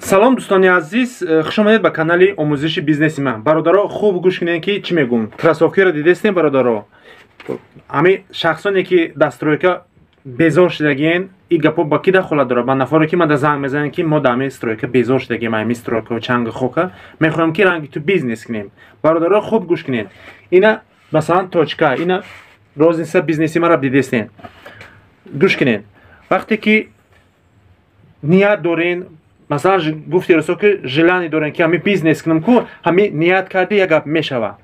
салом дӯстони азиз, хуш омадед ба канали омӯзиши бизнеси ман. Бародаро, хуб гӯш кинед ки чӣ мегӯм. Кроссовкиро дидестем бародаро. Ҳами шахсоне ки дастройка безор шудагиен, и гапо ба ки дахолат дорад? Ба нафаре ки мада занг мезанем ки мо да ҳами стройка безор шудагием, ҳами стройка чанги хока. Мехоҳем ки ранги ту бизнес кунем. Бародаро, хуб гӯш кинед. Ина масалан точка, ина розница бизнеси маро дидестем. Гӯш кинед. Вақте ки ният дорен, масалан гуфти росо ки желание дорен ки ҳами бизнес кунам ку, ҳами ният карди як гап мешава.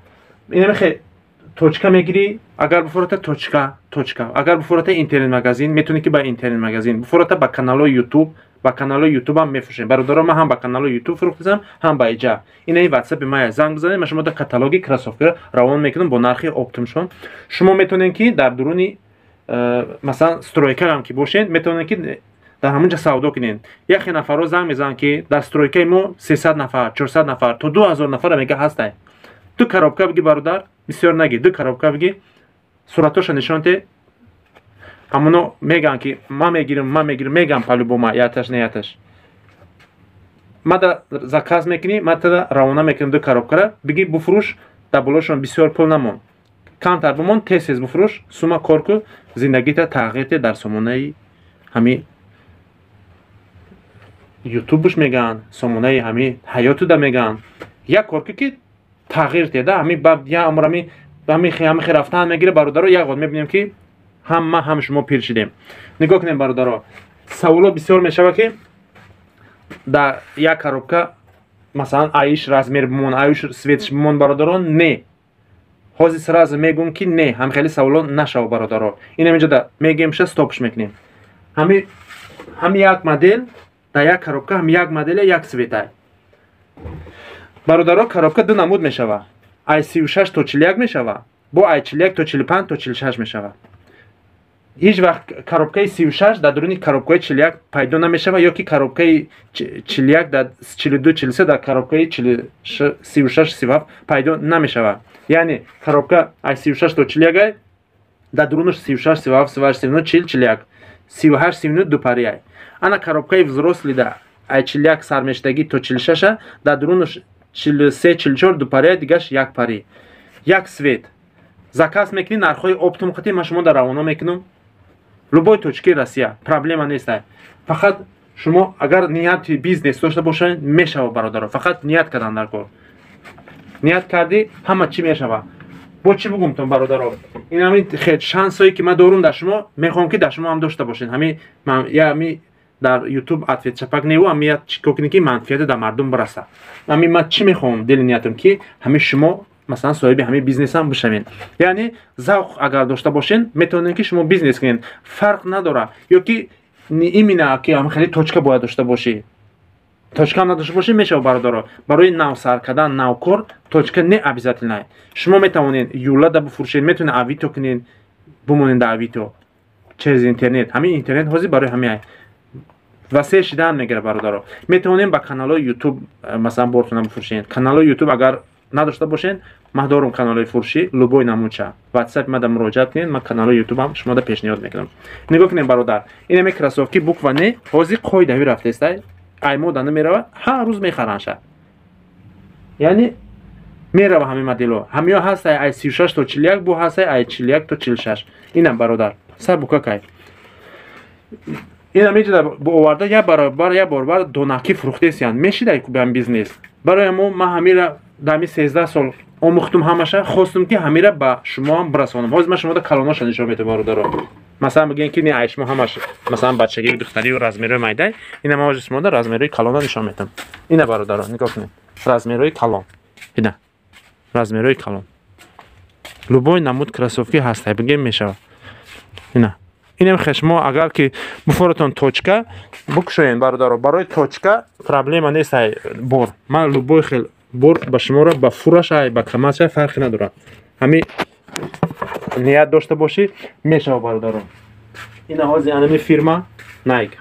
Ина мехе точка мегири, агар буфурата точка, агар буфурата интернет магазин, метони ки ба интернет магазин, буфурата ба каналои YouTube, ба каналои YouTube ҳам мефурӯшем. Бародаро, ман ҳам ба каналои YouTube фурӯхтам, ҳам ба иҷа. Ина ин WhatsApp мая занг бизанед, ман шумо да каталоги кроссовка равон мекунам бо нархи оптимшон. Шумо метонед ки дар дуруни масалан стройка ҳам ки бошед, метонед ки дар ҳамунҷа савдо кунед. Яхе нафаро занг мезананд ки дар стройкаи мо 300 нафар, 400 нафар то 2000 нафар мега ҳастай. Ду коробка биги бародар, бисёр наги, ду коробка биги, суратоша нишонте. Ҳамуно меган ки ман мегирам, мегам по-любому яташ не яташ. Мада заказ мекунӣ, мада равона мекунам ду коробкара, биги буфурӯш, дар болошон бисёр пул намон. Камтар бимон, тез буфурӯш, сума кор ку, зиндагита тағйир те дар сомонаи ҳами ютубуш меган, сомонаи ҳами ҳаётуда меган. Як кор ки тағйир те да, ҳами ба я амрами ҳами рафтан мегире бародаро, як год мебинем ки ҳама ҳам шумо пир шидем. Нигоҳ кунем бародаро. Саволо бисёр мешава ки да як коробка масалан аиш размер бимон, аиш светш бимон бародаро, не. Ҳозир сразу мегӯм ки не, ҳам хеле саволо нашава бародаро. Ин ҳаминҷа да мегемша стопш мекунем. Ҳами як модел, да як коробка ҳам як модел, як светай. Бародаро, коробка ду намуд мешава. Ай 36 то 41 мешава, бо ай 41 то 45 то 46 мешава. Ҳеҷ вақт коробкаи 36 дар дуруни коробкаи 41 пайдо намешава, ё ки коробкаи 41 дар 42 43 дар коробкаи 36 37 пайдо намешава. Яъне коробка ай 36 то 41 дар дурунош 36 37 38 39 40 41 38 39 дупари ай. Ана коробкаи взросли да ай 41 сармештаги то 46 дар дурунош 43 44 дупари дигаш як пари. Як свет. Заказ мекунӣ, нархҳои оптим қати ман шумо дар равона мекунам. Любой точки Россия, проблема нест. Фақат шумо агар нияти бизнес дошта бошед, мешава бародаро. Фақат ният кардан дар кор. Ният карди, ҳама чӣ мешава. Бо чӣ бугумтон бародаро? Ин ҳамин хел шансое ки ман дорум дар шумо, мехоҳам ки дар шумо ҳам дошта бошед. Ҳами дар YouTube ответ чапак неву, ҳами чико кунӣ ки манфиате дар мардум бираста. Ҳами ман чӣ мехоҳам дили ниятам ки ҳами шумо масалан соҳиби ҳами бизнес ҳам бишавед. Яъне завқ агар дошта бошед, метавонед ки шумо бизнес кунед. Фарқ надора, ё ки имина ки ҳам хеле точка бояд дошта бошӣ. Точка ҳам надошта бошӣ мешава бародаро. Барои нав сар кардан, нав кор, точка не обязательно. Шумо метавонед юла да бифурӯшед, метавонед авито кунед, бимонед дар авито. Через интернет. Ҳамин интернет ҳозир барои ҳамин васеъ шидан мегира бародаро. Метавонед ба каналои YouTube масалан бортона бифурӯшед. Каналои YouTube агар надошта бошед, ман дорум каналои фурӯшӣ, любой намудча. WhatsApp мада муроҷиат кунед, ман каналои YouTube ҳам шумо да пешниҳод мекунам. Нигоҳ кунед бародар. Ин ҳаме кроссовки буква не, ҳозир қоидави рафтест. Ай мода намерава, ҳар рӯз мехаранша. Яъне мерава ҳамин модело. Ҳамиё ҳаст ай 36 то 41, бо ҳаст ай 41 то 46. Инам бародар. Сар букакай. Ин ҳамиҷа бо оварда як баробар донаки фурӯхтесиянд. Мешидай ку бам бизнес. Барои мо ман ҳамира дар 13 сол омӯхтум ҳамаша, хостум ки ҳамира ба шумо ҳам бирасонам. Ҳозир ман шумо да калоноша нишон медам бародаро. Масалан бигем ки не айшмо ҳамаш масалан бачагии духтари размери майдай, ина ман ҳозир шумо да размери калона нишон медам. Ина бародаро, нигоҳ кунед. Размери калон. Ина. Размери калон. Любой намуд кроссовки ҳаст, бигем мешава. Ина. Инем хешмо агар ки буфоратон точка букшоен бародаро. Барои точка проблема нест бор. Ман любой хел бор ба шуморо ба фураша ба камаша фарқи надорад. Ҳами ният дошта бошӣ мешава бародаро. Ина ҳозир анами фирма Nike.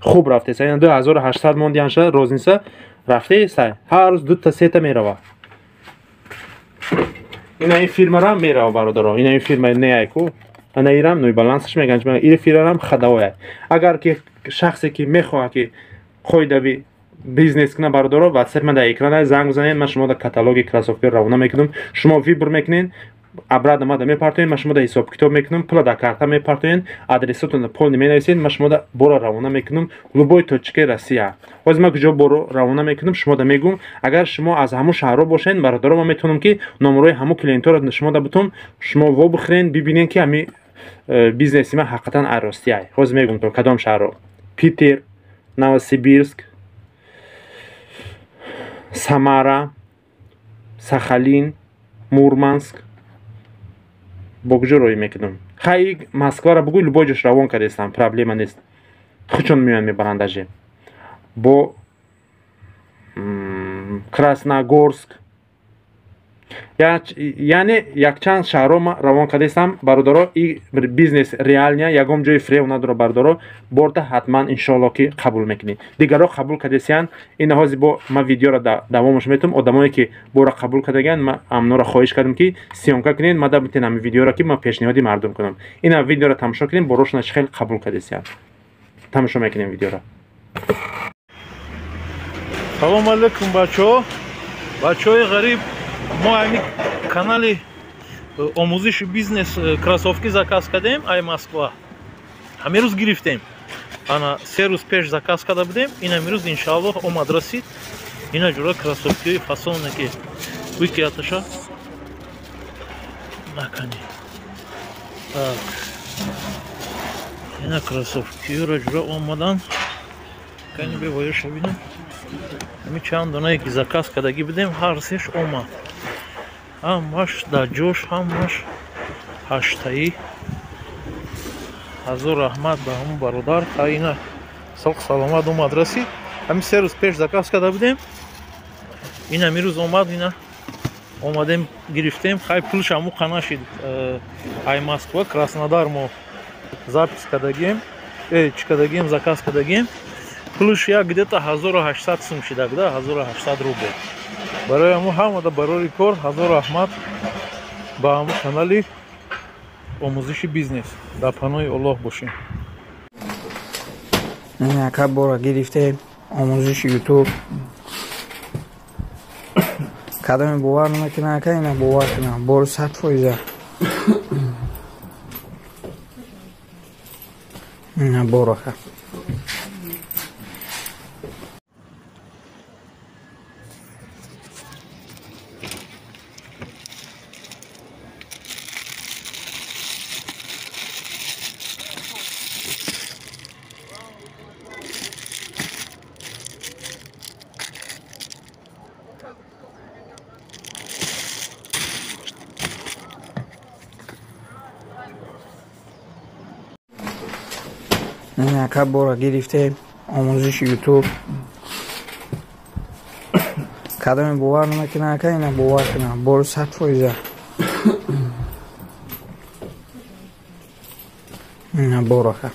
Хуб рафтест. Ина 2800 мондианша розница рафтест. Ҳар рӯз 2 та 3 та мерава. Ина ин фирмара мерава бародаро. Ина ин фирма не ку. Ана ирам ной балансш меган. Ин фирмарам хадавоя. Агар ки шахсе ки мехоҳад ки خودی بیزنس کنه برادرها واتساپ من در اکران زنگ بزنید من شما در کاتالوگ کلاسوفی روانه میکنم شما ویبر میکنین ابراد ما در میپرتوین من شما در حساب کتاب میکنم پول در کارت میپرتوین آدرستون پول نمینویسید من شما در برو روانه میکنم لوبوی توچکه روسیه از ما کجا برو روانه میکنم شما در میگم اگر شما از همون شهرها باشین برادرها من میتونم که نمرای همون کلینت رو شما در بتون شما و بخرین ببینین که همین بیزنس ما حقیقتا عراستیه از میگم تو کدام شهر پیتر نوسیبیرسک Самара, Сахалин, Мурманск. Богжурой мекидум. Хай Москва ра бугуй любой жош равон кардестам, проблема нест. Хучон миён мебаранд даже. Бо Красногорск. яъне якчанд шаҳрро равон кардестам бародаро и бизнес реалния ягон ҷои фрев надора бародаро борта ҳатман иншоалло ки қабул мекунед дигаро қабул кардесиян ин ҳози бо ма видеоро давомаш метавам одамое ки бора қабул кардаган ма амноро хоҳиш кардам ки сиёнка кунед ма дабитен ами видеоро ки ма пешниҳоди мардум кунам ина видеоро тамошо кунем бо рошнаш хел қабул кардесиян тамошо мекунем видеоро салому алейкум бачаҳои ғариб мо ами канали омӯзиши бизнес кроссовки заказ кардем ай Москва ҳамин рӯз гирифтем ана 3 рӯз пеш заказ карда будем ин ҳамин рӯз иншааллоҳ омад расид ина ҷура кроссовкиҳои фасоне ки викияташа накани так ина кроссовкиҳоро ҷура омадан кани бевояша бинем ҳамин чанд донае ки заказ кардаги будем ҳар сеш омад ҳамаш даҷош ҳамаш ҳаштаи ҳазор раҳмат ба ҳамун бародар ина сог саломат омад расид ҳамин 3 рӯз пеш заказ карда будем ин ҳамин рӯз омад ина омадем гирифтем хай пулш ҳамун қанашид ай Москва Краснодар мо запис кардагем чӣ кардагем заказ кардагем пулш як где-то 1800 сум шида буда 1800 рубл барои ҳамун ҳамада барори кор ҳазор раҳмат ба ҳамун канали омӯзиши бизнес дар паноҳи Аллоҳ бошем яка бора гирифтем омӯзиши ютуб кадоме бовар намекунад ака ина бовар кунад бори 100%. Ина борака яка бора гирифтем омӯзиши ютуб кадоме бовар намекунад ака ина бовар кунад бори 100%. Ина борака